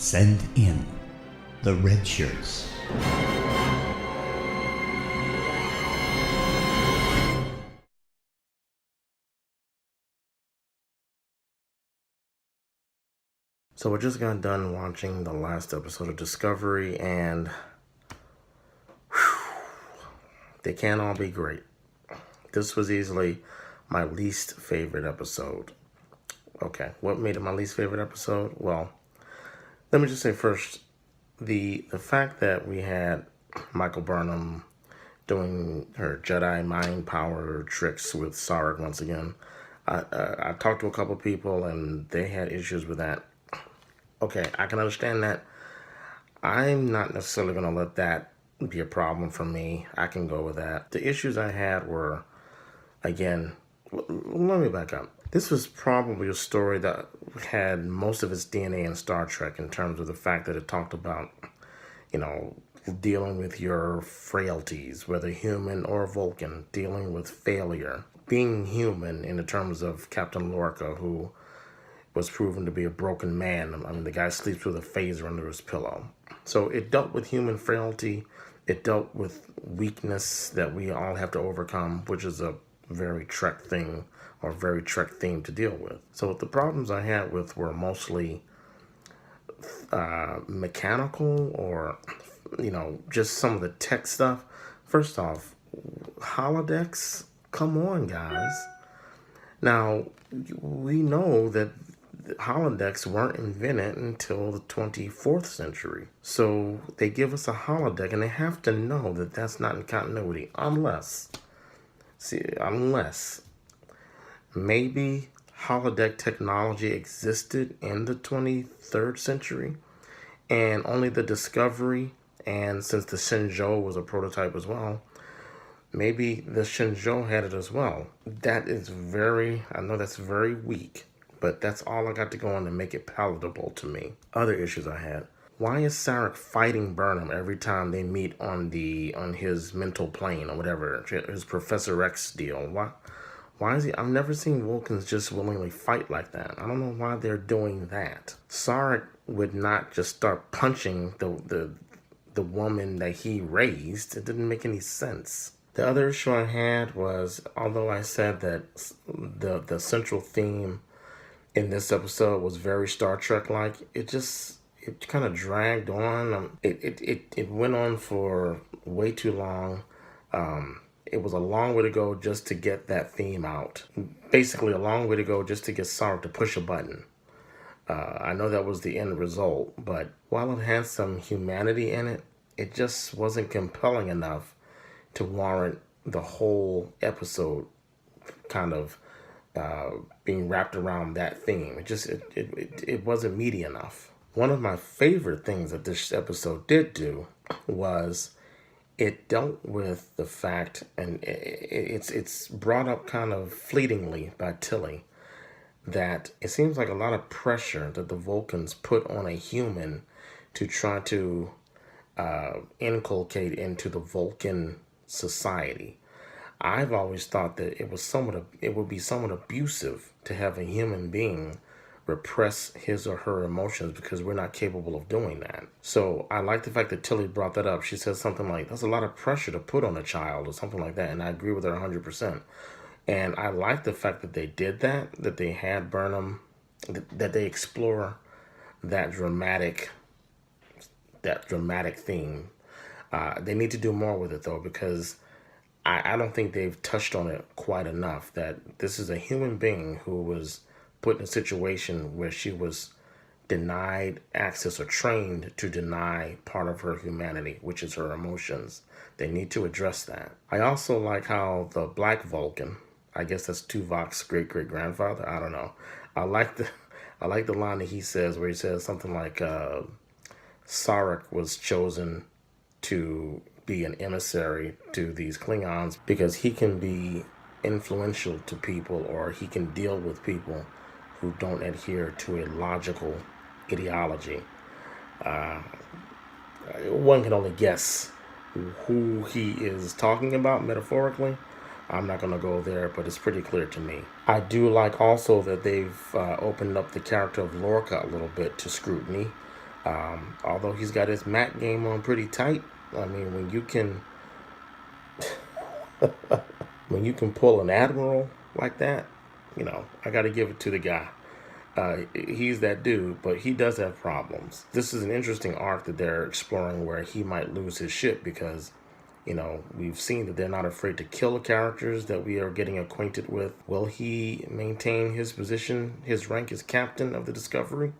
Send in the red shirts. So we just got done watching the last episode of Discovery, and they can't all be great. This was easily my least favorite episode. Okay, what made it my least favorite episode? Well, let me just say first, the fact that we had Michael Burnham doing her Jedi mind power tricks with Sarek once again. I talked to a couple people and they had issues with that. Okay, I can understand that. I'm not necessarily going to let that be a problem for me. I can go with that. The issues I had were, again, let me back up. This was probably a story that had most of its DNA in Star Trek in terms of the fact that it talked about, dealing with your frailties, whether human or Vulcan, dealing with failure. Being human in the terms of Captain Lorca, who was proven to be a broken man. I mean, the guy sleeps with a phaser under his pillow. So it dealt with human frailty. It dealt with weakness that we all have to overcome, which is a very Trek thing or very Trek theme to deal with. So the problems I had with were mostly mechanical or, just some of the tech stuff. First off, holodecks? Come on, guys. Now, we know that holodecks weren't invented until the 24th century. So they give us a holodeck and they have to know that that's not in continuity unless maybe holodeck technology existed in the 23rd century and only the Discovery, and since the Shenzhou was a prototype as well, maybe the Shenzhou had it as well. I know that's very weak, but that's all I got to go on to make it palatable to me. Other issues I had. Why is Sarek fighting Burnham every time they meet on his mental plane or whatever, his Professor X deal? Why is he? I've never seen Vulcans just willingly fight like that. I don't know why they're doing that. Sarek would not just start punching the woman that he raised. It didn't make any sense. The other issue I had was, although I said that the central theme in this episode was very Star Trek-like, it kind of dragged on. It went on for way too long. It was a long way to go just to get that theme out. Basically, a long way to go just to get Sarek to push a button. I know that was the end result, but while it had some humanity in it, it just wasn't compelling enough to warrant the whole episode kind of being wrapped around that theme. It wasn't meaty enough. One of my favorite things that this episode did do was it dealt with the fact, and it's brought up kind of fleetingly by Tilly, that it seems like a lot of pressure that the Vulcans put on a human to try to inculcate into the Vulcan society. I've always thought that it would be somewhat abusive to have a human being repress his or her emotions because we're not capable of doing that. So I like the fact that Tilly brought that up. She says something like, that's a lot of pressure to put on a child or something like that. And I agree with her 100%. And I like the fact that they did that they had Burnham, that they explore that dramatic theme. They need to do more with it though, because I don't think they've touched on it quite enough, that this is a human being who was put in a situation where she was denied access or trained to deny part of her humanity, which is her emotions. They need to address that. I also like how the Black Vulcan, I guess that's Tuvok's great-great-grandfather, I don't know. I like the line that he says where he says something like Sarek was chosen to be an emissary to these Klingons because he can be influential to people, or he can deal with people who don't adhere to a logical ideology. One can only guess who he is talking about metaphorically. I'm not going to go there, but it's pretty clear to me. I do like also that they've opened up the character of Lorca a little bit to scrutiny. Although he's got his mat game on pretty tight. I mean, when you can pull an admiral like that, I got to give it to the guy. He's that dude, but he does have problems. This is an interesting arc that they're exploring where he might lose his ship because, we've seen that they're not afraid to kill the characters that we are getting acquainted with. Will he maintain his position, his rank as captain of the Discovery?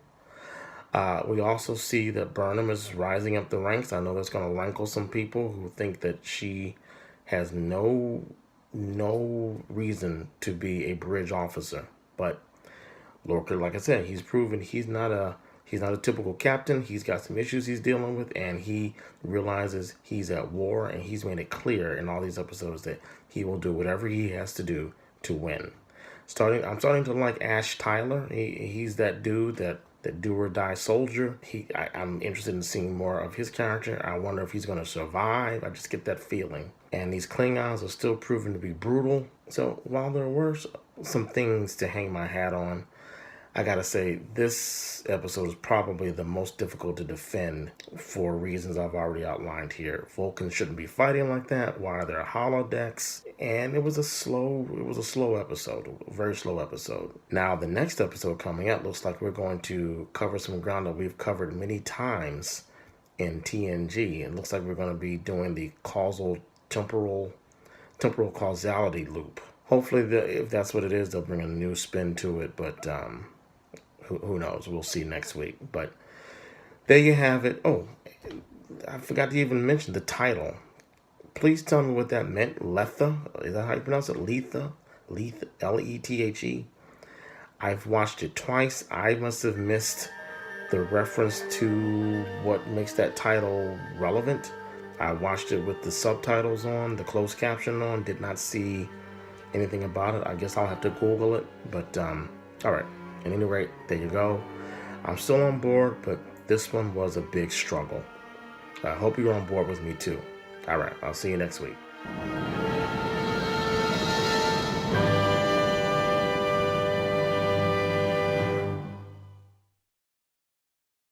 We also see that Burnham is rising up the ranks. I know that's going to rankle some people who think that she has no reason to be a bridge officer. But Lorca, like I said, he's proven he's not a typical captain. He's got some issues he's dealing with, and he realizes he's at war, and he's made it clear in all these episodes that he will do whatever he has to do to win. I'm starting to like Ash Tyler. He's that dude, that do or die soldier. I'm interested in seeing more of his character. I wonder if he's going to survive. I just get that feeling. And these Klingons are still proven to be brutal. So while there were some things to hang my hat on, I gotta say, this episode is probably the most difficult to defend for reasons I've already outlined here. Vulcans shouldn't be fighting like that. Why are there holodecks? And it was a slow episode, a very slow episode. Now, the next episode coming up looks like we're going to cover some ground that we've covered many times in TNG. It looks like we're going to be doing the temporal causality loop. Hopefully, if that's what it is, they'll bring a new spin to it, but who knows? We'll see next week. But there you have it. Oh, I forgot to even mention the title. Please tell me what that meant. Lethe? Is that how you pronounce it? Lethe? Lethe? Lethe? I've watched it twice. I must have missed the reference to what makes that title relevant. I watched it with the subtitles on, the closed caption on, did not see anything about it. I guess I'll have to Google it. But, all right. At any rate, there you go. I'm still on board, but this one was a big struggle. I hope you're on board with me too. All right, I'll see you next week.